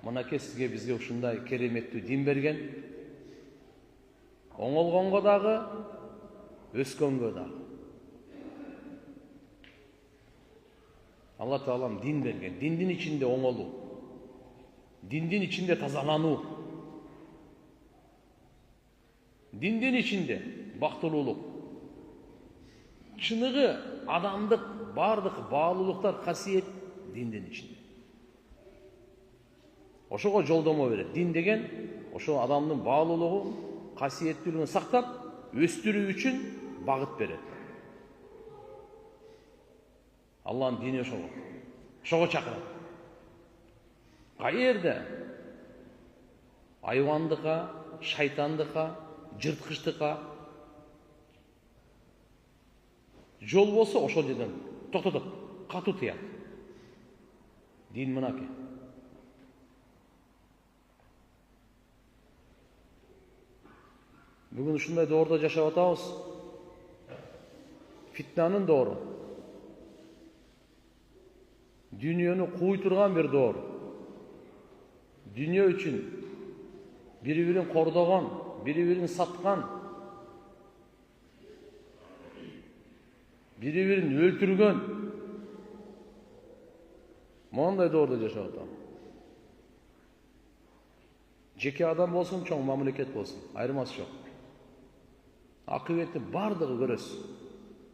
мынакей сизге бизге ушундай кереметтүү дин берген. Оңолгонго дагы, өскөнгө дагы. Алла Таалам дин берген. Диндин ичинде оңолуу. Диндин ичинде тазалануу. Диндин ичинде бактылуулук. Чыныгы адамдык бардык баалуулуктар, касиет диндин ичинде. Ошого жолдомо берет. Дин деген ошо адамдын баалуулугу, касиеттүүлүгүн сактап, өстүрүү үчүн багыт берет. Алланын дини ошого. Ошого чакырат. Каерде айвандыкка, шайтандыкка, жырткычтыкка жол болсо, ошол жерден токтотот, катуу тыят. Дин мынакей. Бүгүн ушундай доордо жашап атабыз. Фитнанын доору. Дүйнөнү кууй турган бир доор. Дүйнө үчүн бири-бирин кордогон, бири-бирин саткан, бири-бирин өлтүргөн мондай доордо жашап атабыз. Жеке адам болсун, чоң мамлекет болсун, айырмасы жок. Акыбетти бардыгы көрөсүз.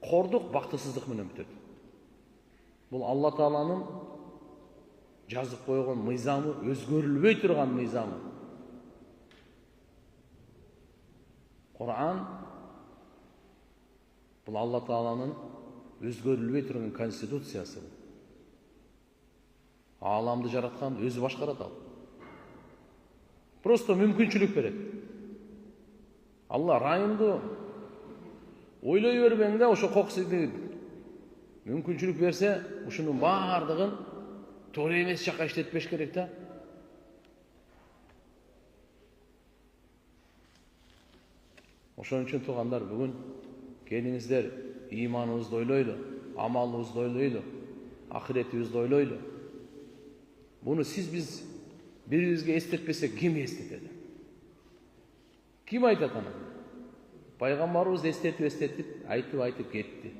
Кордук бактысыздык менен бүтөт. Бул Алла Тааланын жазып койгон мыйзамы, өзгөрүлбөй турган мыйзамы. Кур'ан бул Алла Тааланын өзгөрүлбөй турган конституциясы. Ааламды жараткан өзү башкарат ал. Просто мүмкүнчүлүк берет. Алла райымды ойлой бербең да, ошо коксуйду мүмкүнчүлүк берсе, ушунун бардыгын туура эмес жакка иштетпеш керек да. Ошон үчүн туугандар, бүгүн келиңиздер, ыйманыбызды ойлойлу, амалыбызды ойлойлу, ахиретибизди ойлойлу. Буну биз бирибизге эстетпесек, ким эстетет? Ким айтат аны? Пайгамбарыбыз эстетип, айтып кетти.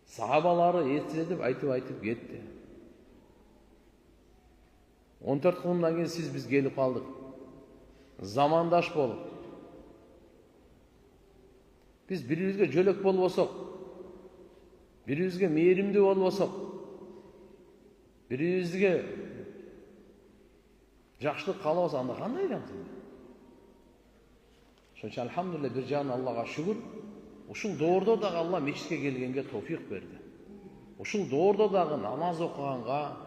Сахабалары эстетип, айтып кетти. 14 кылымдан кийин биз келип калдык. Замандаш болуп. Биз бирибизге жөлөк болбосок, бирибизге мээримдүү болбосок, бирибизге жакшылык каалабасак, анда кандай ыйланат? Ошон үчүн алхамдулилля, бир жагынан Аллага шүгүр, ушул доордо дагы Алла мечитке келгенге товфик берди. Ушул доордо дагы намаз окуганга,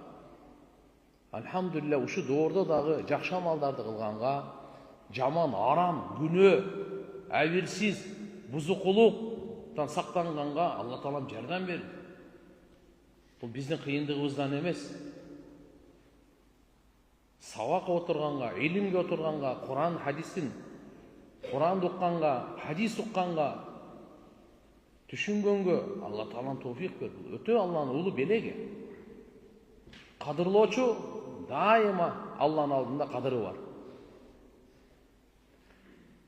алхамдулилля, ушул доордо дагы жакшы амалдарды кылганга, жаман, арам, күнөө, абирсиз, бузукулуктан сактанганга Алла Таалам жардам берди. Бул биздин кыйындыгыбыздан эмес. Сабак отурганга, илимге отурганга, Кур'анды укканга, хадис укканга, түшүнгөнгө Алла Таалам товфик берди. Өтө Алланын улуу белеги. Кадырлоочу дайыма Алланын алдында кадыры бар.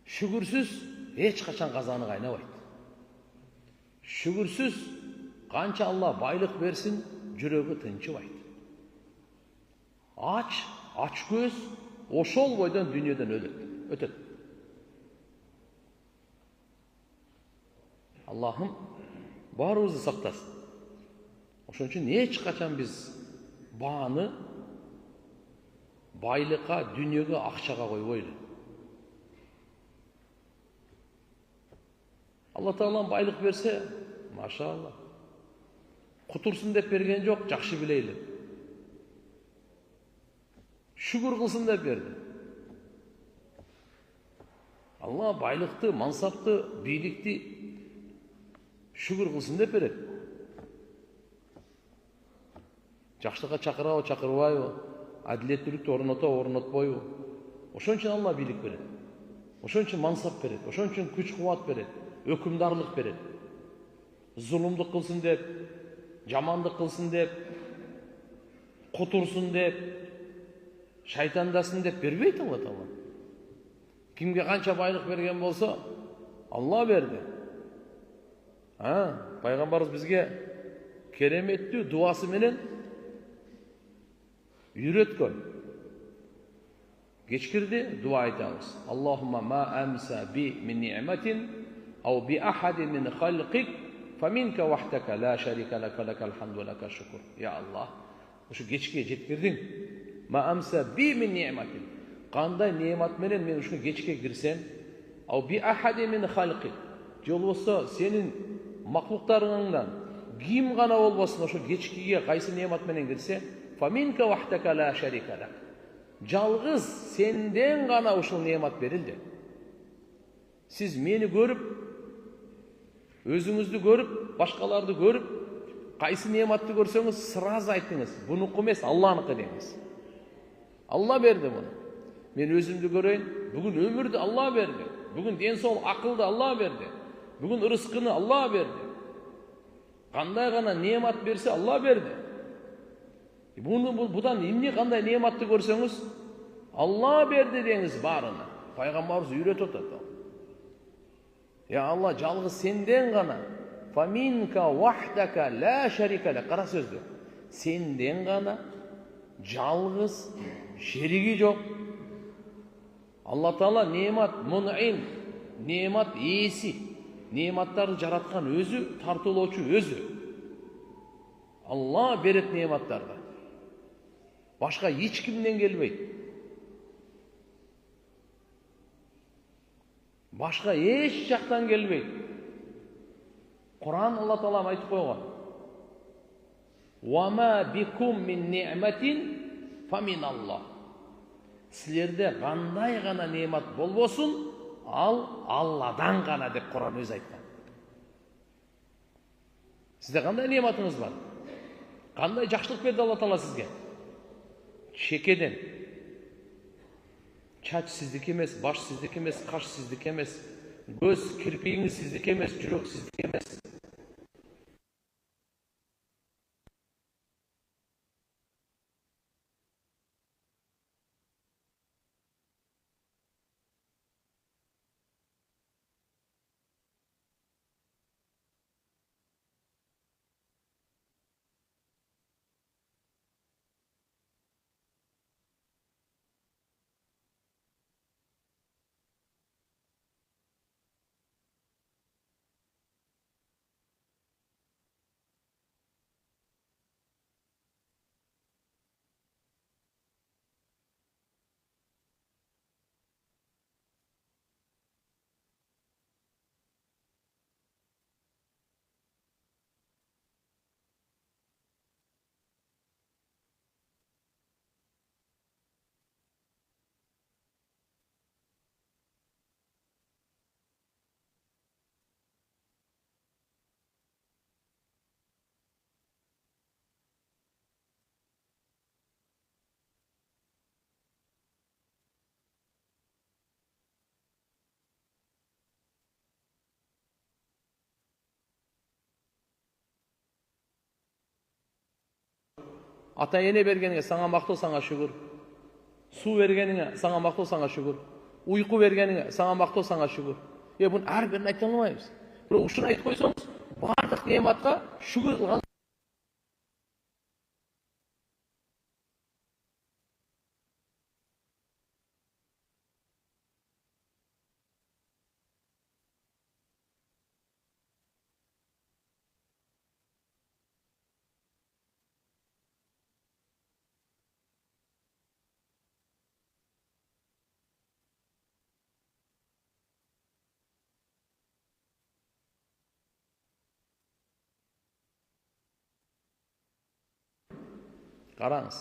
Шүгүрсүз эч качан казаны кайнабайт. Шүгүрсүз канча Алла байлык берсин, жүрөгү тынчыбайт. Ач көз ошол бойдон дүйнөдөн өтөт. Аллахым баарыбызды сактасын. Ошон үчүн эч качан биз бааны байлыкка, дүйнөгө, акчага койбойлу. Алла Таалам байлык берсе, машалла, кутурсун деп берген жок, жакшы билейли. Шүгүр кылсын деп берди. Алла байлыкты, мансапты, бийликти шүгүр кылсын деп берет. Жакшылыкка чакырабы, чакырбайбы, адилеттүүлүктү орнотпойбу? Ошон үчүн Алла бийлик берет. Ошон үчүн мансап берет. Ошон үчүн күч кубат берет. Өкүмдарлык берет. Зулумдук кылсын деп, жамандык кылсын деп, кутурсун деп, Шайтандасын деп бербейт Алла Таала. Кимге канча байлык берген болсо, Алла берди. Пайгамбарыбыз бизге кереметтүү дуасы менен үйрөткөн. Кечкирди дуа айтабыз. Аллахумма ма амса би мин ни'матин ау би ахадин мин халқик фаминка вахдака ла шарика лака лакал хамду ва лака шукур. Я Аллах, ушу кечке жеткирдиң. Ма амса би мин ни'матин. Кандай неамат менен мен ушул кечке кирсем, ау би ахадин мин халқик. Же болбосо сенин мактуктарыңдан ким гана болбосун ошо кечкеге кайсы неамат менен кирсе, фаминка вахдака ла шарика лак. Жалгыз сенден гана ушул неамат берилди. Сиз мени көрүп, өзүңүздү көрүп, башкаларды көрүп, кайсы неаматты көрсөңүз, сразу айттыңыз. Бунуку эмес, Алланыкы деңиз. Алла берди муну. Мен өзүмдү көрөйүн. Бүгүн өмүрдү Алла берди. Бүгүн ден соолук, акылды Алла берди. Бүгүн ырыскыны Алла берди. Кандай гана неамат берсе Алла берди. Будан эмне кандай неаматты көрсөңүз, Алла берди деңиз баарына. Пайгамбарыбыз үйрөтүп атат. Я Алла, жалгыз сенден гана. Фаминка вахдака ла шарика ла. Кара сөздү. Сенден гана, жалгыз, шериги жок. Алла Таала неамат мун'ин, неамат ээси, неаматтарды жараткан өзү, тартуулоочу өзү. Алла берет неаматтарды. Башка эч кимден келбейт. Башка эч жактан келбейт. Кур'ан Алла Таала айтып койгон. Ва ма бикум мин ни'матин фамин Аллах. Силерде кандай гана неамат болбосун, ал Алладан гана деп Кур'ан өзү айткан. Сизде кандай неаматыңыз бар? Кандай жакшылык берди Алла Таала сизге? Шекеден. Чач сиздики эмес, баш сиздики эмес, каш сиздики эмес, көз кирпигиңиз сиздики эмес, жүрөк сиздики эмес. Ата эне бергениңе саңа мактоо, саңа шүгүр. Суу бергениңе саңа мактоо, саңа шүгүр. Уйку бергениңе саңа мактоо, саңа шүгүр. Буну ар бирин айта албайбыз. Бирок ушуну айтып койсоңуз, бардык неаматка шүгүр кылган. Караңыз.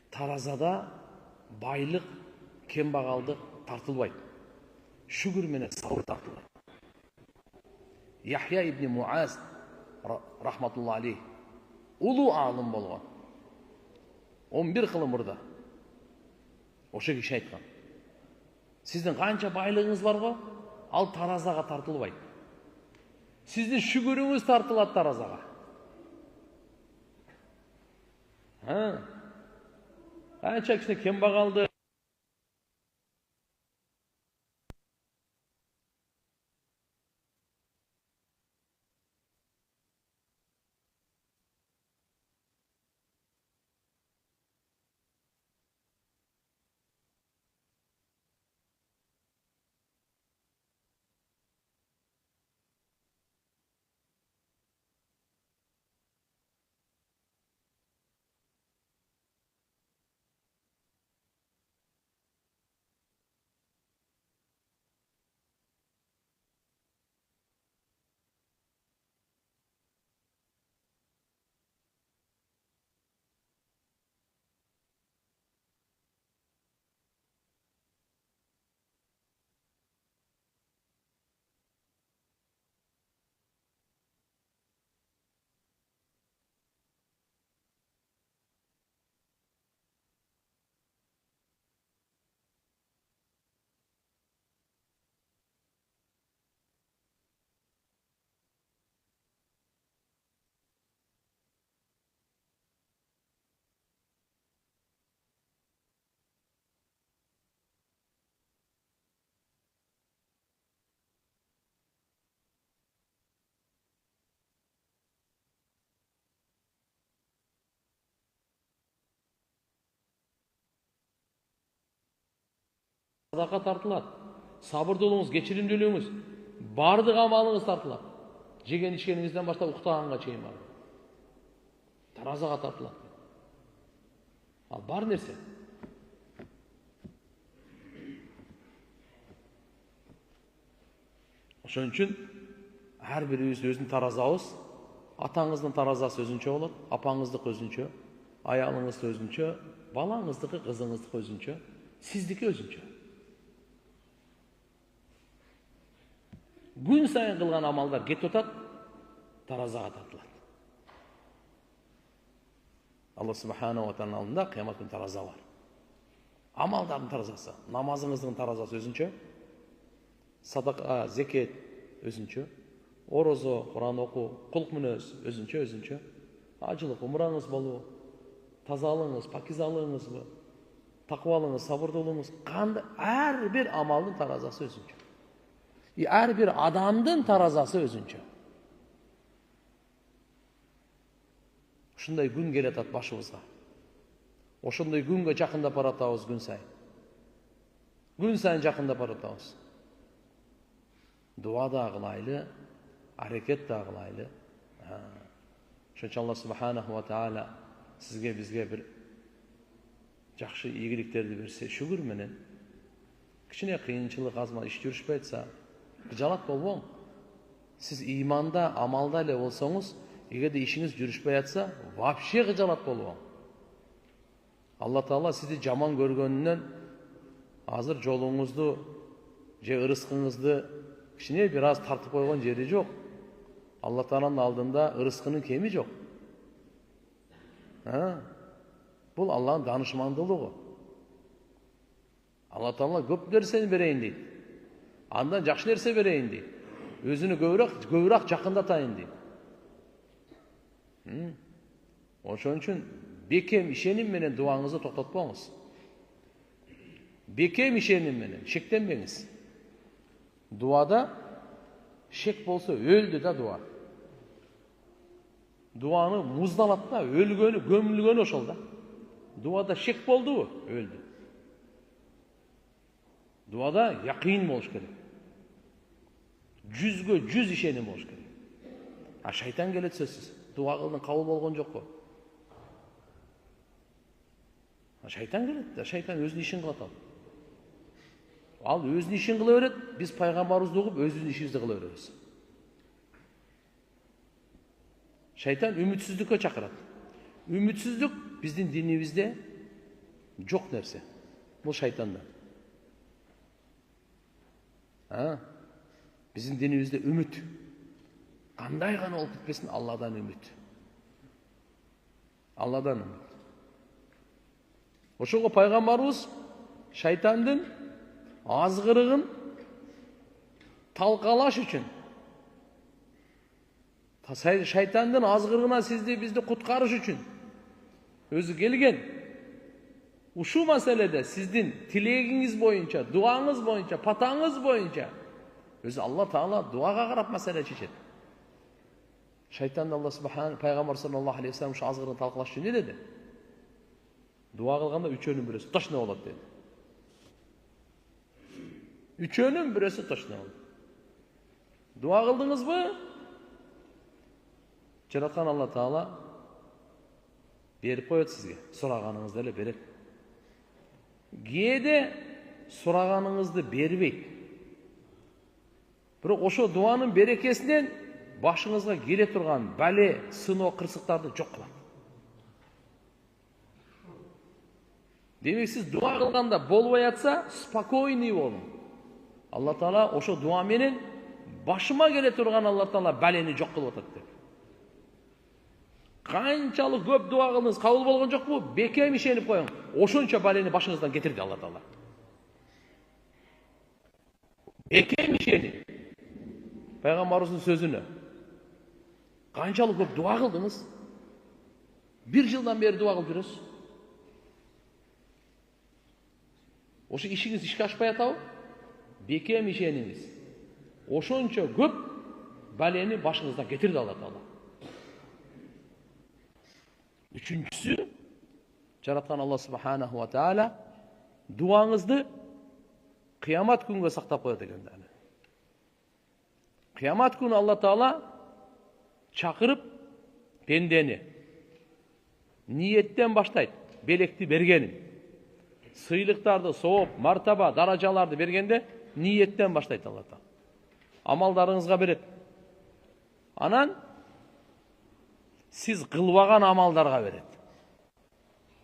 Таразада байлык, кембагалдык тартылбайт. Шүгүр менен сабыр тартылат. Яхья ибн Муаз рахматулла алейх улуу алым болгон. 11 кыл мурда. Ошо киши айткан. Сиздин канча байлыгыңыз барго, ал таразага тартылбайт. Сиздин шүгүрүңүз тартылат таразага. Qancha kishini kambag'aldi sadaqa tartıladi. Sabırdılığınız, geçirimdiliğiniz, bardıq amalınız tartıladi. Jegen içkeningizden başlap uktağanга чейин бар. Таразага тартылат. Ал бар нерсе. Ошон үчүн ар бирибиз өзүнүн таразабыз, атаңыздын таразасы өзүнчө болот, апаңыздыкы өзүнчө, аялыңыз өзүнчө, балаңыздыкы, кызыңыздыкы өзүнчө, сиздики өзүнчө. Gün сайын кылган амалдар кетип атат, таразага тартылат. Алла субханаху ва таала алдында кыямат күнү тараза бар. Амалдардын таразасы, намазыңыздын таразасы өзүнчө, садака, зекет өзүнчө, орозо, Куран окуу, кулк мүнөз өзүнчө, ажылык, умраңыз болобу, тазалыгыңыз, пакизалыгыңызбы, такыбалыгыңыз, сабырдуулугуңуз, кандай ар бир амалдын таразасы өзүнчө. Ар бир адамдын таразасы өзүнчө. Ушундай күн келатат башыбызга. Ошондой күнгө жакындап баратабыз күн сайын. Күн сайын жакындап баратабыз. Дуа да кылайлы, аракет да кылайлы. Ошон үчүн Алла субханаху ва таала сизге бизге бир жакшы ийгиликтерди берсе, шүгүр менен кичине кыйынчылык азма иш жүрүшпөй атса, жалат болбоң. Сиз иманда, амалда эле болсоңуз, эгерде ишиңиз жүрүшпөй атса, вообще кыжалат болбоң. Алла Таала сизди жаман көргөнүнөн азыр жолуңузду же ырыскыңызды кичине бир аз тартып койгон жери жок. Алла Тааланын алдында ырыскынын кеми жок. Бул Алланын данышмандуулугу. Алла Таала көп нерсени берейин дейт. Андан жакшы нерсе берейин дейт. Өзүнү көбүрөөк жакындатайын дейт. Ошон үчүн бекем ишеним менен дуаңызды токтотпоңуз. Бекем ишеним менен шектенбеңиз. Дуада шек болсо өлдү да дуа. Дуаны муздалат да, өлгөнү, көмүлгөнү ошол да. Дуада шек болдубу? Өлдү. Дуада якын болуш керек. 100гө 100 ишеним болуш керек. Шайтан келет сөзсүз. Дуа кылдың, кабыл болгон жокпу? Шайтан келет да, шайтан өзүнүн ишин кылат ал. Ал өзүнүн ишин кыла берет, биз пайгамбарыбызды угуп өзүбүздүн ишибизди кыла беребиз. Шайтан үмүтсүздүккө чакырат. Үмүтсүздүк биздин динибизде жок нерсе. Бул шайтанда. Биздин динибизде үмүт. Кандай гана болуп кетпесин, Алладан үмүт. Алладан үмүт. Ошого пайгамбарыбыз шайтандын азгырыгын талкалаш үчүн, шайтандын азгырыгынан сизди бизди куткарыш үчүн Өзü kelgen. Uşu meselede sizdin tileğiniz boyunca, duanız boyunca, patağınız boyunca özü Allah Taala duaga qarap mesele çeşet. Şeytan da Allah subhanahu Peygamber sallallahu aleyhi ve sellem şu azgırını talqılaştı ne dedi? Dua kılganda üçönün birisi taş ne olur dedi. Üçönün birisi taş ne olur. Dua kıldınız mı? Жараткан Allah Taala berip koyot sizge. Soraganыңызды эле берет. Кээде сураганыңызды бербейт. Бирок ошо дуанын берекесинен башыңызга келе турган бале, сыноо, кырсыктарды жок кылат. Демек сиз дуа кылганда болбой атса, спокойный болуң. Алла Таала ошо дуа менен башыма келе турган Алла Таала балени жок кылып атат деп. Канчалык көп дуа кылдыңыз, кабыл болгон жокпу? Бекем ишенип коюң. Ошончо балени башыңыздан кетирди Алла Таала. Бекем ишенип. Пайгамбарыбыздын сөзүнө. Канчалык көп дуа кылдыңыз? 1 жылдан бери дуа кылып жүрөсүз. Ошо ишиңиз ишке ашпай атабы? Бекем ишениңиз. Ошончо көп балени башыңыздан кетирди Алла Таала. Üçüncüsü, жараткан Allah subhanahu wa ta'ala duаңызды кыямат күнгө сактап коет экен да. Кыямат күнү Алла Таала чакырып пендени ниеттен баштайт, белекти бергенин. Сыйлыктарды сооп, мартаба, даражаларды бергенде ниеттен баштайт Алла Таала. Амалдарыңызга берет. Анан сиз кылбаган амалдарга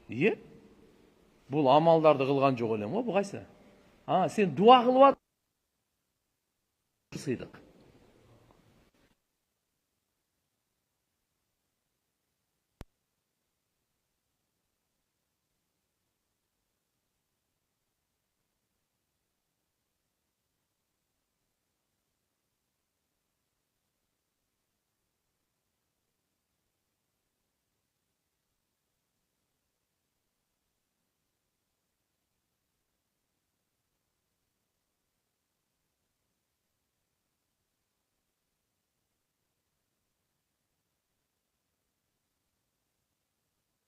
берет. Бул амалдарды кылган жок элем го, бу кайсы? Сен дуа кылып ат. Сыйдык.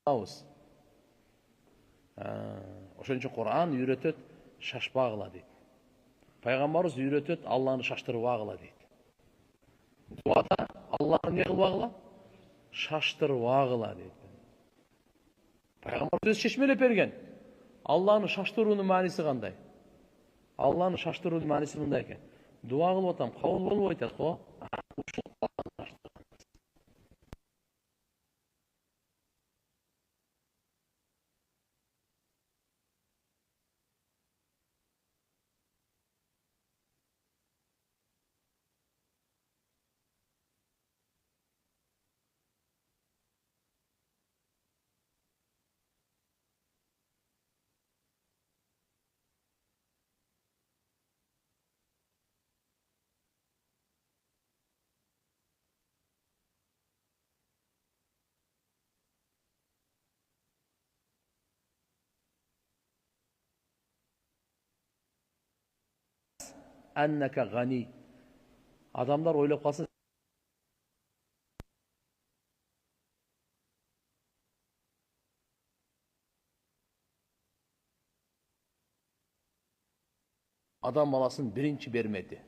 Ошон үчүн Кур'ан үйрөтөт шашпагыла дейт. Пайгамбарыбыз үйрөтөт Алланы шаштырбагыла дейт. Дуада Алланы не кылбагыла? Шаштырбагыла дейт. Пайгамбарыбыз чечмелеп берген. Алланы шаштыруунун мааниси кандай? Алланы шаштыруунун мааниси мындай экен. Дуа кылып атам, кабыл болбой атат го. Enneke gani. Adamlar ойлоп калсын. Адам баласын биринчи бермеди.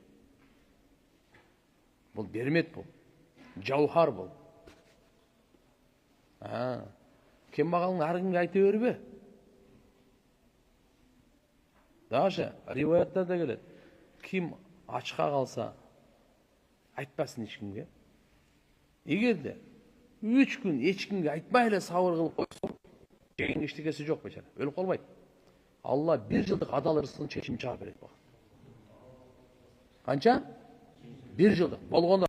Бул бермет бул. Жауһар бул. Кембагалын ар кимге айта бербе. Даже риваяттарда келет. Ким ачка калса айтпасын эч кимге. Эгерде 3 күн эч кимге айтпай эле сабыр кылып койсо, жеген эчтекеси жок бечара, өлүп калбайт. Алла 1 жылдык адал рызкын чечим чыгара берет бага. Канча? 1 жылдык. Болгондо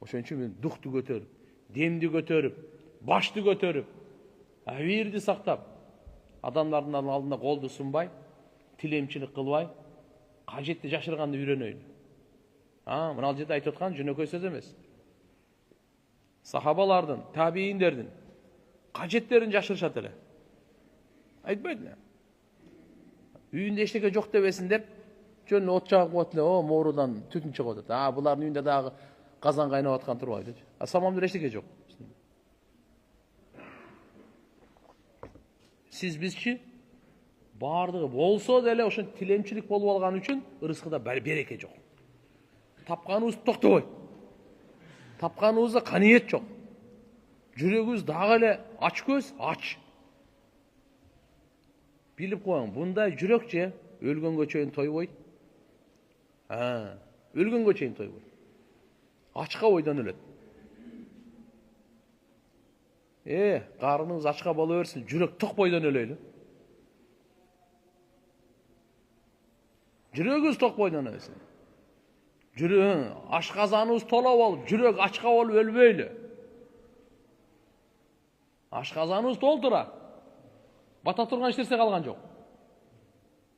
Ошон үчүн мен дукту көтөрүп, демди көтөрүп, башты көтөрүп, абийирди сактап, адамдардын алдында колду сунбай, тилемчилик кылбай, кажетти жашырганды үйрөнөйлү. Мына ал жерде айтып аткан жөнөкөй сөз эмес. Сахабалардын, табийиндердин кажеттерин жашырышат эле. Айтпайт эле. Үйүндө эчтеке жок дебесин деп, жөн от жагып коет эле, моорудан түтүн чыгып атат. Булардын үйүндө дагы казан кайнап аткан турбайбы? Самамда эчтеке жок. Сиз бизчи бардыгы болсо деле ошо тилемчилик болуп алган үчүн ырыскыда береке жок. Тапканыбыз токтобойт. Тапканыбызда каниет жок. Жүрөгүбүз дагы эле ач көз, ач. Билип коюң, bunday жүрөк же өлгөнгө чейин тойбойт. Өлгөнгө чейин тойбойт. Ачка ойдон өлөт. Карыныңыз ачка боло берсин, жүрөк ток бойдон өлөйлү. Жүрөгүбүз ток бойдон өлсүн. Ашказаныбыз тола болуп, жүрөк ачка болуп өлбөйлү. Ашказаныбыз толтура. Бата турган эч нерсе калган жок.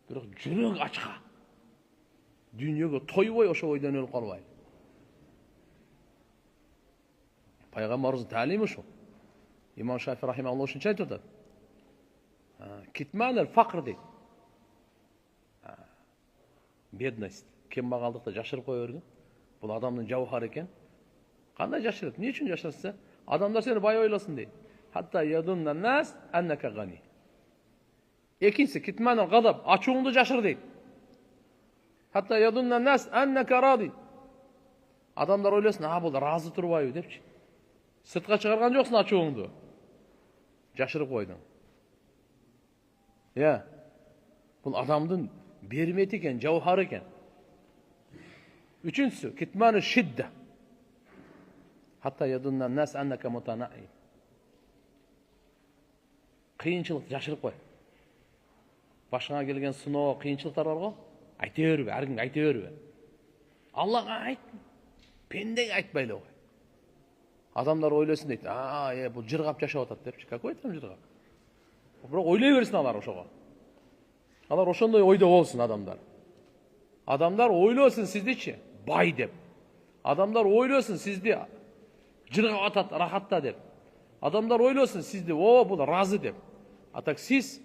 Бирок жүрөк ачка. Дүйнөгө тойбой ошо бойдон өлүп калбай. Пайгамбарыбыздын таалими ушул. Имам Шафи рахимахуллах ушунча айтып атат. Китман аль-факр дейт. Бедность, кембагалдыкты жашырып кое берген. Бул адамдын жауһары экен. Кандай жашырат? Эмне үчүн жашырса? Адамдар сени бай ойлосын дейт. Хатта ядуннан нас аннака гани. Экинчиси китман аль-гадаб, ачууңду жашыр дейт. Хатта ядуннан нас аннака ради. Адамдар ойлосын, бул разы турбайбы депчи. Сыртка чыгарган жоксуң ачууңду. Жашырып койдуң. Бул адамдын бермети экен, жауһары экен. Үчүнчүсү китманы шидда. Хатта ядуннан нас аннака мутанаи. Кыйынчылыкты жашырып кой. Башыңа келген сыноо, кыйынчылыктар бар го? Айта бербе, ар кимге айта бербе. Аллага айт. Пендеге айтпай эле кой. Адамдар ойлосын дейт. Бул жыргап жашап атат депчи. Какой там жыргап? Бирок ойлой берсин алар ошого. Алар ошондой ойдо болсун адамдар. Адамдар ойлосун сиздичи бай деп. Адамдар ойлосун сизди жыргап атат рахатта деп. Адамдар ойлосун сизди бул разы деп. Так сиз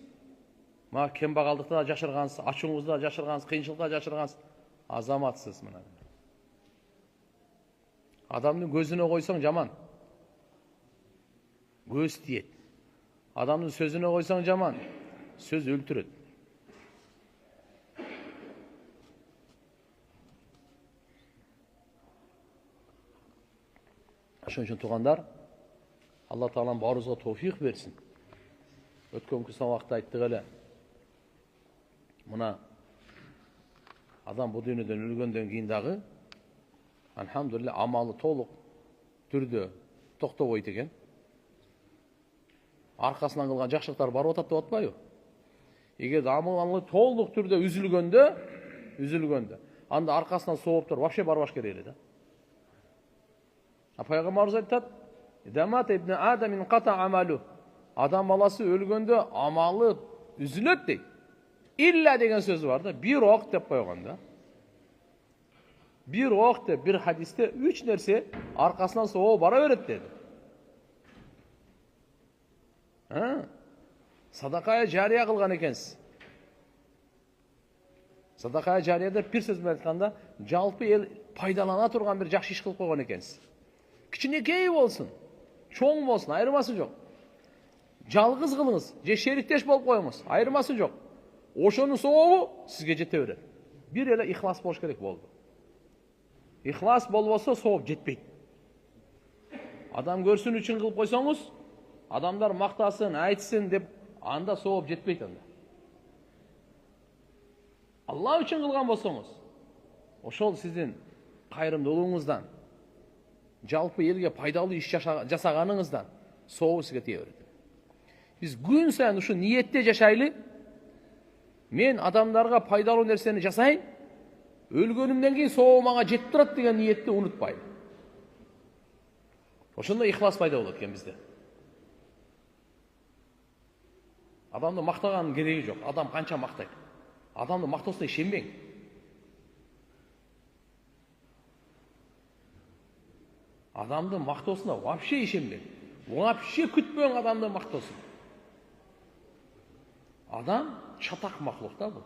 кембагалдыкта жашыргансыз, ачууңузда жашыргансыз, кыйынчылыкта жашыргансыз азаматсыз мына. Адамдын көзүнө койсоң жаман. Көз тиет. Адамдын сөзүнө койсоң жаман. Сөз өлтүрөт. Ошон үчүн туугандар, Алла Таалам баарыбызга товфик берсин. Өткөнкү сабакта айттык эле. Мына адам бул дүйнөдөн өлгөндөн кийин дагы алхамдулилlah амалы толук түрдө токтобойт экен. Аркасынан кылган жакшылыктар барып атат деп атпайбы? Эгер амалы толук түрдө үзүлгөндө, анда аркасынан сооптор вообще барбаш керек эле да. Пайгамбарыбыз айтат: "Дамат ибн Адам инқата амалу." Адам баласы өлгөндө амалы үзүлөт дейт. Илля деген сөз бар да, бирок деп койгон да. Бирок деп бир хадисте 3 нерсе аркасынан соо бара берет деди. Садакая жария кылган экенсиз. Садакая жария деп бир сөз менен айтканда, жалпы эл пайдалана турган бир жакшы иш кылып койгон экенсиз. Кичинекей болсун, чоң болсун, айырмасы жок. Жалгыз кылыңыз, же шериктеш болуп коюңуз, айырмасы жок. Ошонун сообу сизге жете берет. Бир эле ихлас болуш керек болду. Ихлас болбосо сооп жетпейт. Адам көрсүн үчүн кылып койсоңуз, адамдар мактасын, айтсын деп, анда сооп жетпейт анда. Алла үчүн кылган болсоңуз, ошол сиздин кайрымдуулугуңуздан, жалпы элге пайдалуу иш жасаганыңыздан сообу сизге тие берет. Биз күн сайын ушу ниетте жашайлы. Мен адамдарга пайдалуу нерсени жасайын, өлгөнүмдөн кийин сообу мага жетип турат деген ниетти унутпайлы. Ошондо ихлас пайда болот экен бизде. Адамды мактаганын кереги жок. Адам канча мактайт. Адамды мактоосуна ишенбең. Адамды мактоосуна вообще ишенбең. Вообще күтпөң адамды мактоосун. Адам чатак махлук да бул.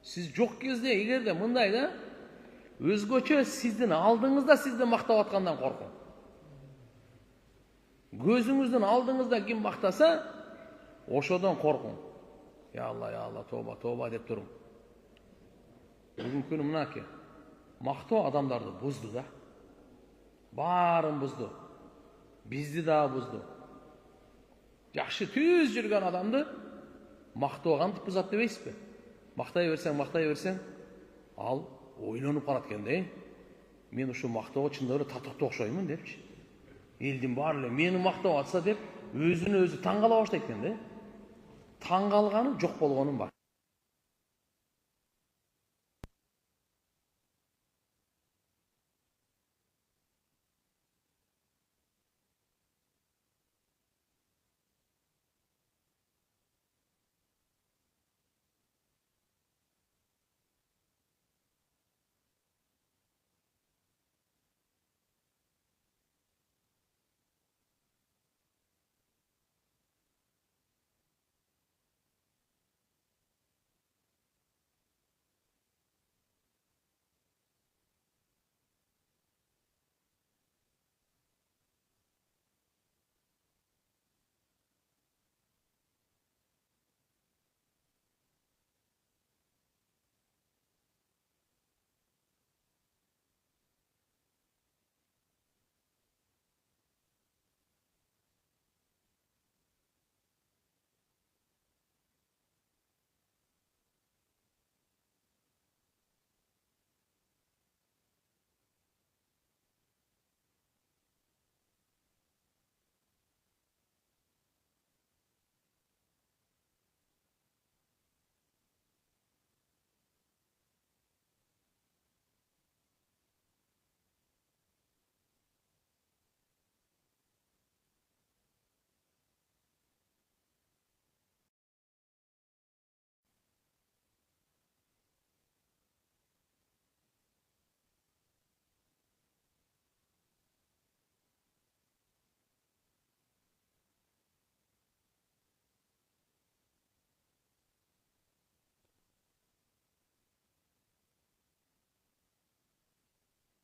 Сиз жок кезде эгерде мындай да өзгөчө сиздин алдыңызда сизди мактап аткандан коркуң. Көзүңүздүн алдыңызда ким мактаса, ошодон коркуң. Я Алла, тоба, тоба деп туруң. Бүгүнкү күнү мынаки. Мактоо адамдарды бузду да. Баарын бузду. Бизди да бузду. Жакшы түз жүргөн адамды мактоо кантип бузат дебейсизби? Мактай берсең, ал ойлонуп калат экен да. Мен ушу мактоого чындап эле татыктуу окшоймун депчи. Элдин баары эле мени мактап атса деп өзүнө өзү таң кала баштайт экен да. Таң калганы жок болгонун бар.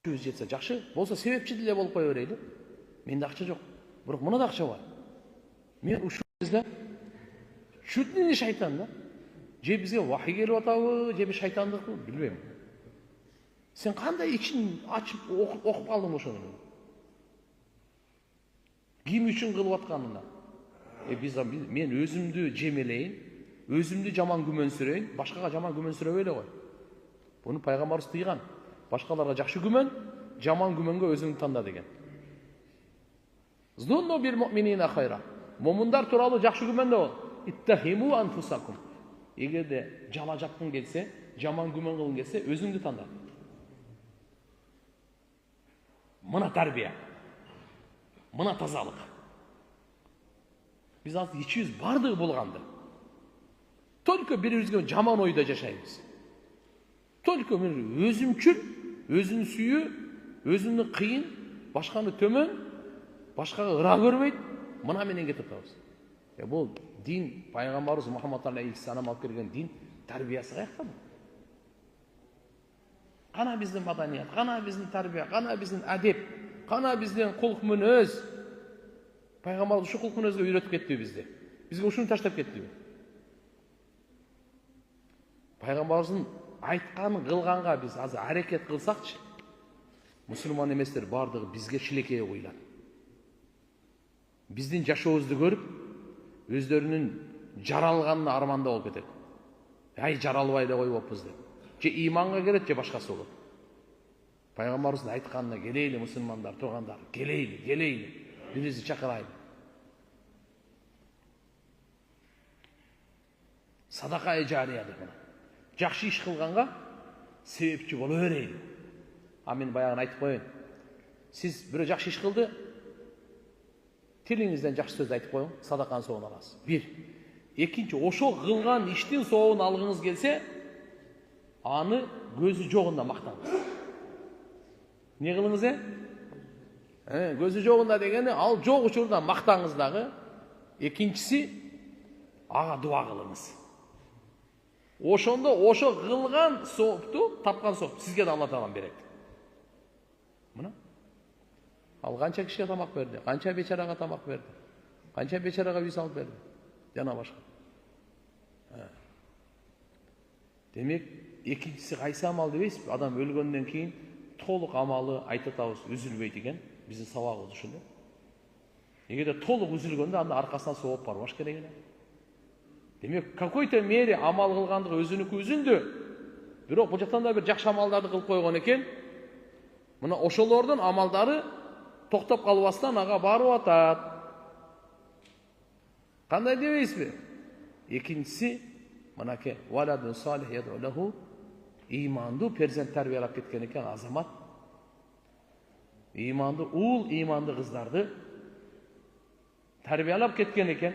Жүз жетсе жакшы, болсо себепчи деле болуп кое берейли. Менде акча жок. Бирок мына да акча бар. Мен ушул кезде чуть ли не шайтан да. Же бизге вахий келип атабы, же бир шайтандыкпы, билбейм. Сен кандай ичин ачып окуп калдың ошону? Ким үчүн кылып атканына? Мен өзүмдү жемелейин, өзүмдү жаман күмөнсүрөйүн, башкага жаман күмөнсүрөбөй эле кой. Буну пайгамбарыбыз тыйган. Башкаларга жакшы күмөн, жаман күмөнгө өзүңдү танда деген. Зунну бил муъминина хайра. Момундар тууралуу жакшы күмөндө бол. Иттахиму анфусакум. Эгерде жала жапкың келсе, жаман күмөн кылгың келсе, өзүңдү танда. Мына тарбия. Мына тазалык. Биз азыр ичибиз бардыгы болгонду. Только бирибизге жаман ойдо жашайбыз. Только өзүмчүл, өзүн сүйүү, өзүнү кыйын, башканы төмөн, башкага ыра көрбөйт, мына менен кетип атабыз. Бул дин, пайгамбарыбыз Мухаммад алейхиссалам алып келген дин тарбиясы каякта бул? Кана биздин маданият, кана биздин тарбия, кана биздин адеп, кана биздин кулк мүнөз. Пайгамбарыбыз ушу кулк мүнөзгө үйрөтүп кеттиби бизди? Бизге ушуну таштап кеттиби? Пайгамбарыбыздын айтканын кылганга биз азыр аракет кылсакчы, мусулман эместер бардыгы бизге шилекей коюлат. Биздин жашообузду көрүп, өздөрүнүн жаралганына арманда болуп кетет. Ай жаралбай эле койбоппуз деп. Же иманга келет, же башкасы болот. Пайгамбарыбыздын айтканына келейли мусулмандар, туугандар, келейли. Бирибизди чакырайлы. Садака жария деп мына. Жакшы иш кылганга себепчи боло берейли. Мен баягы айтып коеюн. Siz bir жакшы иш кылды, тилиңизден жакшы сөз айтып коюң, садаканын соогун аласыз. Бир. Экинчи, ошол кылган иштин соогун алгыңыз келсе, аны көзү жогунда мактаңыз. Не кылыңыз, көзү жогунда дегени, ал жок учурда мактаңыз дагы. Экинчиси, ага дуа кылыңыз. Ошондо ошо кылган соопту, тапкан сооп сизге да Алла Таалам берет. Мына. Ал канча кишиге тамак берди, канча бечарага тамак берди, канча бечарага үй салып берди, жана башка. Демек, экинчиси кайсы амал дебейсизби? Адам өлгөндөн кийин толук амалы айтып атабыз үзүлбөйт экен. Биздин сабагыбыз ушундай. Эгерде толук үзүлгөндө анда аркасынан сооп барбаш керек эле. Демек, какой-то мере амал кылгандыгы өзүнүкү үзүлдү. Бирок бул жактан да бир жакшы амалдарды кылып койгон экен. Мына ошолордун амалдары токтоп калбастан ага барып атат. Кандай дебейсизби? Экинчиси, мынакей валадун салих ядулаху, имандуу перзент тарбиялап кеткен экен азамат. Имандуу уул, имандуу кыздарды тарбиялап кеткен экен.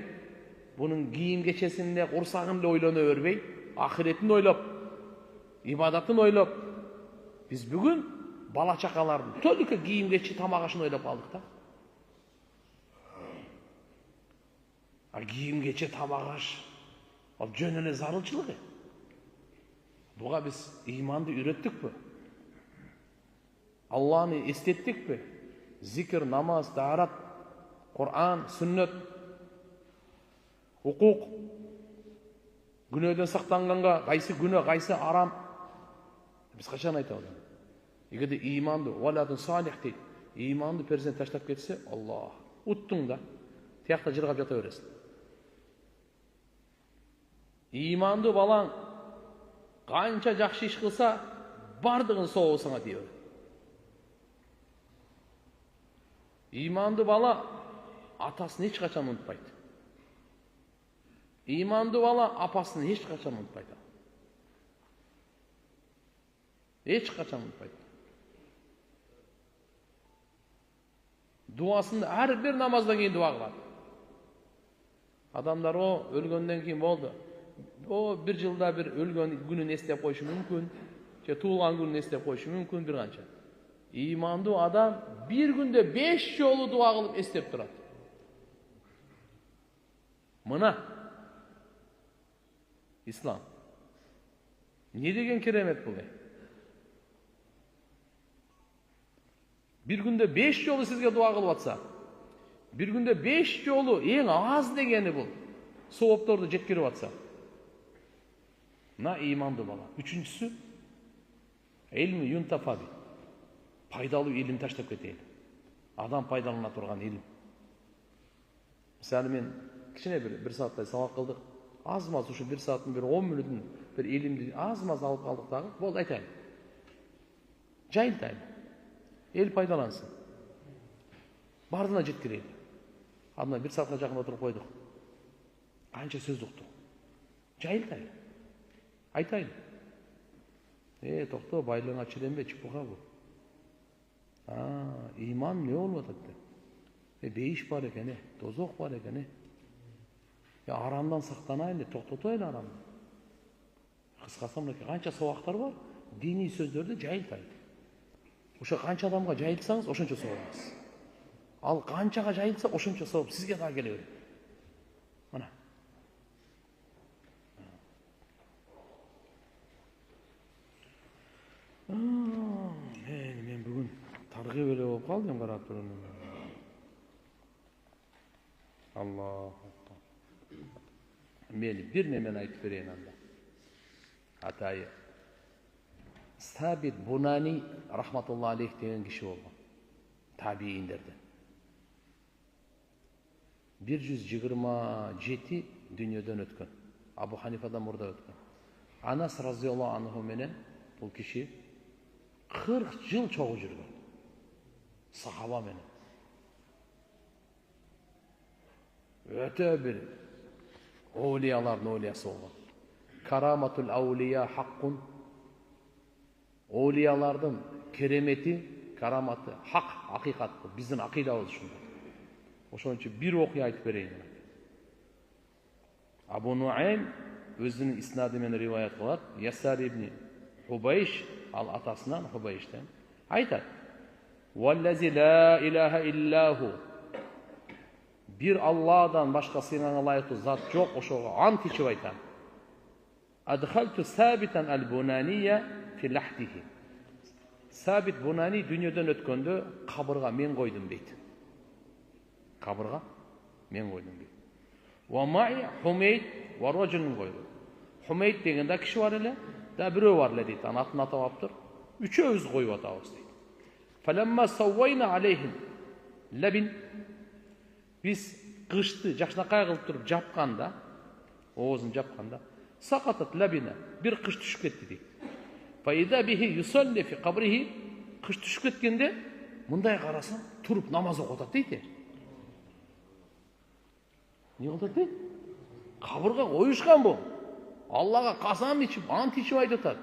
Bunun giyim geçesinde kursağında oylana örmey, ahiretini oylap, ibadatını oylap. Biz bugün bala çakaların tölükü giyim geçi tamağaşını oylap aldık da. Giyim geçi tamağaş, jönüne zarılçılığı. Buğa biz imandı ürettik mi? Allah'ını estettik mi? Zikir, namaz, taharat, Kur'an, sünnet, hukuk, günöden saqtanganга kaysı günö, kaysı aram. Biz kaçan aytабыз. Эгерде иманды, валадун салих дейт, иманды перзент таштап кетсе, Аллах, уттуң да, тиякта жыргап жата бересиң. Иманды балаң канча жакшы иш кылса, бардыгын соогу сага дей берет. Иманды бала атасын эч качан унутпайт. İmandı bala apasını hiç kaçan unutmaydı. Hiç kaçan unutmaydı. Duasında her bir namazdan keyin dua kılar. Adamlar o ölgönden keyin boldu. O bir yılda bir ölgön günün esnep koyuşu mümkün. Tuğulan günün esnep koyuşu mümkün bir kança. İmandı adam bir günde 5 yolu dua kılıp esnep durat. Mına İslam. Ne degen keremet bu? Bir günde 5 yolu sizge dua kılıp atsa, bir günde 5 yolu en az degeni bu. Soğuptordu jetkirip atsa. Na imandı bala. Üçüncüsü, ilmi yuntafabi. Paydalı ilim taştap keteyli. Adam paydalana turgan ilim. Misali men kişine bir saatte sabak kıldık. Az-maz şu bir saatin bir 10 minutun bir ilimdi az-maz alıp kaldık dağı. Bol aytayım. Cahil tayım. El paydalansın. Bardına jetkireydi. Adına bir saatla jakın oturup koyduk. Kança söz uqtu. Cahil tayım. Aytayım. Tokto baylığına çilenme çıkbuğa bu. İman ne olmadı? Beyiş var ekene, tozok var ekene. Ya aramdan saktanayın, toktotayın aramdan. Kıskasamdaki kança soğaklar var, dini sözlerde cahil taydı. Oşa kança adamga cahilsanız, oşunca soğumaz. Al kançaga cahilsa, oşunca soğup, sizge daha geliyor. Mana. Men bugün targı böyle olup kaldım karap durun. Allah. Meni bir nemen aytып bereyim anda. Atayı. Sabit Bunani rahmatullahi aleyh degen kişi oldu. Tabiinlerden. 127 dünyadan ötken. Abu Hanifa'dan murda ötken. Anas razıyallahu anhu menen bu kişi 40 yıl çoğu жүрген. Sahaba menen. Öte bir Awliyaların awliyası olgan. Karamatul awliya haqqun. Awliyalardan keremeti, караматы хак, акыйкат. Биздин акыйдабыз ушундай. Ошон үчүн бир окуя айтып берейин. Абу Нуайм өзүнүн иснады менен риваят кылат. Ясар ибн Хубайш, ал атасынан Хубайштан айтат: "Валлази ла илаха иллаху". Бир Алладан башка сыйынганга ылайыктуу зат жок, ошого ант ичип айтам. Адхалту Сабитан аль-Бунанiyya фи лахтихи. Сабит Бунани дүйнөдөн өткөндө кабырга мен койдум дейт. Кабырга мен койдум дейт. Ва ма'i Хумейд ва раджулун койду. Хумейд деген да киши бар эле, да бирөө бар эле дейт. Анын атын атап алыптыр. Үчөөбүз коюп атабыз дейт. Фаламма саввайна алейхим лабин. Биз кышты жакшынакай кылып туруп жапканда, оозун жапканда, сакатат лабина, бир кыш түшүп кетти дейт. Фаида бихи юсалли фи кабрихи, кыш түшүп кеткенде мындай карасаң туруп намаз окуп атат дейт. Не кылып атат дейт? Кабырга коюшкан бул. Аллага касам ичип, ант ичип айтып атат.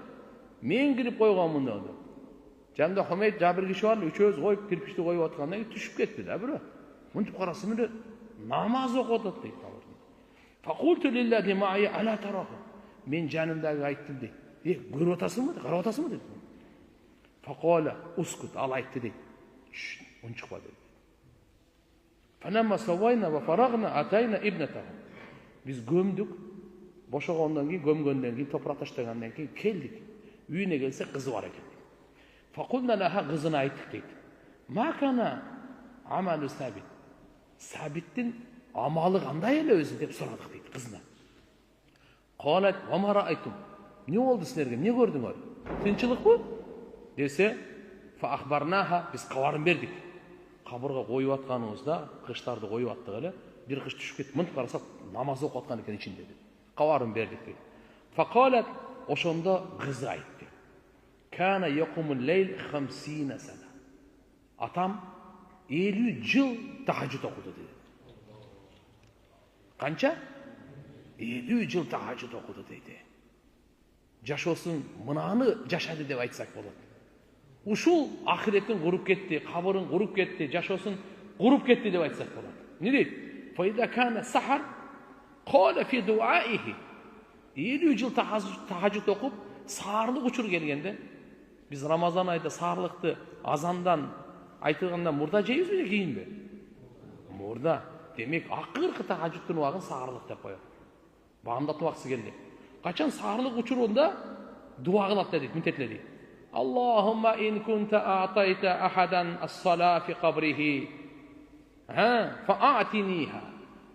Мен кирип койгонмун деп. Жанында Хумейд жабыр киши бар, үчөөбүз коюп кирпичти коюп аткандан кийин түшүп кетти да бирөө. Мынтип карасам эле намаз окуп атат дейт. Факулту лиллази ма'i ала тараху. Мен жанымдагы айттым дейт. Көрүп атасыңбы? Карап атасыңбы дейт. Факала ускут, ал айтты дейт. Унчукпа дейт. Фанамма савайна ва фарагна атайна ибнатаху. Биз көмдүк, бошогондон кийин, көмгөндөн кийин, топурак таштагандан кийин келдик. Үйүнө келсе кызы бар экен. Факулна лаха, кызына айттык дейт. Макана амалу Сабит. Сабиттин амалы кандай эле өзү деп сурадык дейт кызына. Калат ва ма раайтум. Не болду силерге? Не көрдүңөр? Тынчылыкпы? Десе, фа ахбарнаха, биз кабарын бердик. Кабырга коюп атканыбызда, кыштарды коюп аттык эле, бир кыш түшүп кетип, мынтип карасак намаз окуп аткан экен ичинде дейт. Кабарын бердик дейт. Фа калат, ошондо кызы айтты. Кана якумул лейл 50 сана. Атам 50 жыл тахажжуд окуду дейт. Канча? 50 жыл тахажжуд окуду дейт. Жашоосун мынаны жашады деп айтсак болот. Ушул ахиреттин куруп кетти, кабырын куруп кетти, жашоосун куруп кетти деп айтсак болот. Не дейт? Файда кана сахар кала фи дуаихи. 50 жыл тахажжуд окуп, саарлык учур келгенде, биз Рамазан айында саарлыкты азандан айтылганда мурда жейбизби же кийинби? Мурда. Демек, акыркы тахажжудтун убагын саарлык деп коет. Баамдат убакысы келди. Качан саарлык учурунда дуа кылат дейт, мынтетле дейт. Аллахумма ин кунта атайта ахадан ас-сала фи кабрихи. Фаатиниха.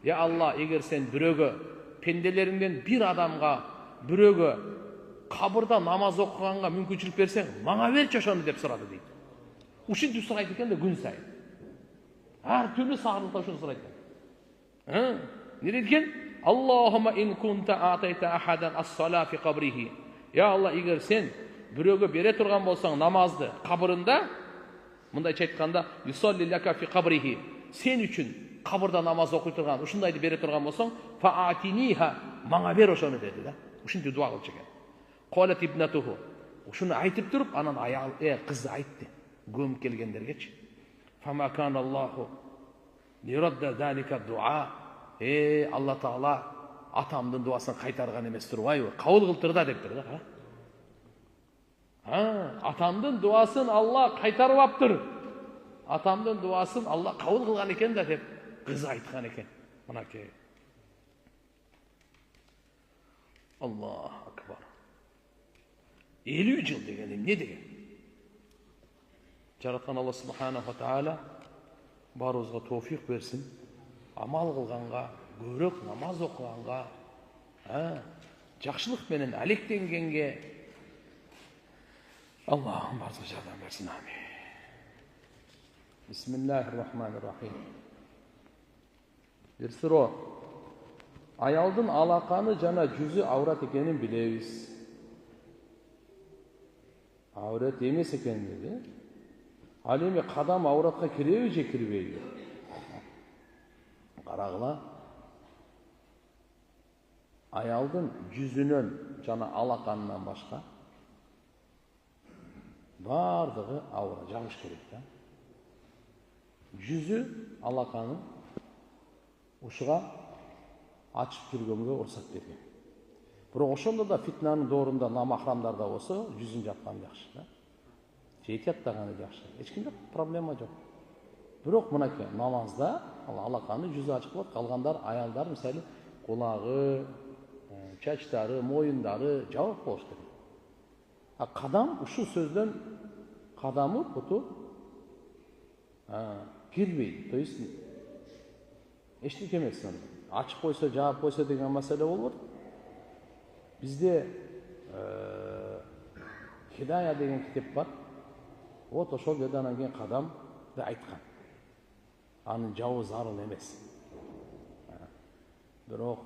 Я Аллах, эгер сен бирөөгө, пенделериңден бир адамга, бирөөгө кабырда намаз окуганга мүмкүнчүлүк берсең, мага берчи ошону деп сурады дейт. Ушинтип сурайт экен да күн сайын. Ар түрлүү саарлыкта ушуну сурайт экен. Не дейт экен? Аллахумма ин кунта атайта ахадан ас-сала фи кабрихи. Я Аллах, эгер сен бирөөгө бере турган болсоң намазды кабырында, мындайча айтканда, юсалли лака фи кабрихи. Сен үчүн кабырда намаз окуй турган, ушундайды бере турган болсоң, фаатиниха, мага бер ошону деди да. Ушинтип дуа кылчу экен. Қалат ибнатуху. Ушуну айтып туруп, анан аял кызы айтты. Көмүп келгендергечи. Фама кана Аллаху лирадда залика дуа. Алла Таала атамдын дуасын кайтарган эмес турбайбы? Кабыл кылтыр да дептир да. Атамдын дуасын Алла кайтарып аптыр. Атамдын дуасын Алла кабыл кылган экен да деп кызы айткан экен. Мынакей. Аллах акбар. 50 жыл деген эмне деген? Жараткан Алла субханаху ва таала барыбызга товфик берсин. Амал кылганга, көбүрөөк намаз окуганга, жакшылык менен алектенгенге Аллахым барыбызга жардам берсин. Амин. Бисмиллахир-рахманир-рахим. Бир суроо. Аялдын алаканы жана жүзү аврат экенин билебиз. Аврат эмес экен деди. Ал эми кадам авратка киреби же кирбейби? Карагыла. Аялдын жүзүнөн жана алаканынан башка бардығы ауыра, жабыш керек да. Жүзі алақаны ушыға açıp жүргөнгө уруксат берген. Бирок ошондо да фитнанын доорунда намахрамдарда болсо жүзүн жапкан жакшы да. Жети аттаганы жакшы. Эч кимде проблема жок. Бирок мынакей намазда алаканы жүзү ачык болот, калгандар аялдар мисалы кулагы, чачтары, моюндары жабык болуш керек. А кадам ушул сөздөн кадамы буту кирбейт. То есть эчтеке эмес. Açık koysa, cevap koysa деген mesele olur. Bizde Hidaya деген kitap var. O da şol yerden keyin kadam da aytkan. Anın cevabı zarıl emez. Biroq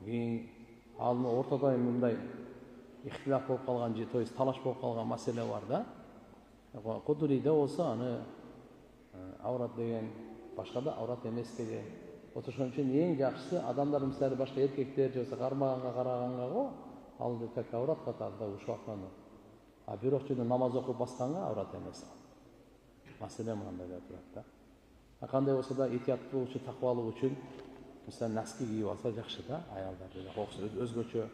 keyin alını ortada mындай ihtilaf bolup kalgan, to есть talaş bolup kalgan mesele var da. Kuduri'de olsa anı avrat деген başka da avrat emez деген. Ошон үчүн эң жакшысы адамдар мисалы башка эркектер же кармаганга караганга го алды как аврат катарда ушаканы. А бирок жөнү намаз окуп басканга аврат эмес. Маселе мындай да турат да. А кандай болсо да этияттуу үчүн, таквалык үчүн мисалы носки кийип алса жакшы да, аялдар же өзгөчө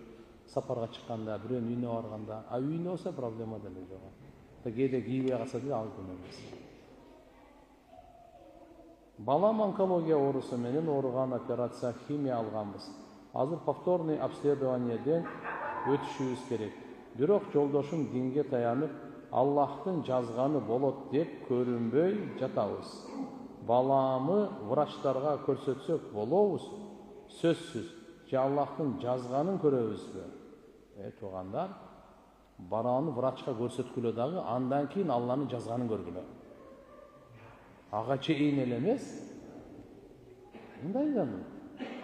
сапарга чыкканда, бирөөнүн үйүнө барганда, а үйүнө болсо проблема деле жок. Кээде кийбей калса деле ал күнөө эмес. Балам онкология оорусу менен ооруган, операция, химия алганбыз. Азыр повторный обследованиеден өтүшүбүз керек. Бирок жолдошум динге таянып, Аллахтын жазганы болот деп көрүнбөй жатабыз. Баламы врачтарга көрсөтсөк болобуз? Сөзсүз. Же Аллахтын жазганын көрөбүзбү? Туугандар, баланы врачка көрсөткүлө дагы андан кийин Алланын жазганын көргүлө. Ага чейин эле эмес. Мындай да.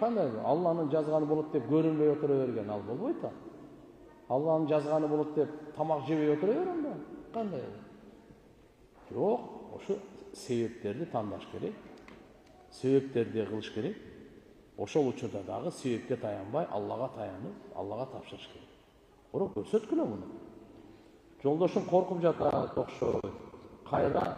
Кандай Алланын жазганы болот деп көрүнбөй отура берген ал болбойт да. Алланын жазганы болот деп тамак жебей отура берем да. Кандай? Жок, ошо себептерди тандаш керек. Себептерди кылыш керек. Ошол учурда дагы себепке таянбай, Аллага таянып, Аллага тапшырыш керек. Бирок көрсөткүлө муну. Жолдошум коркуп жатат, окшойт. Кайра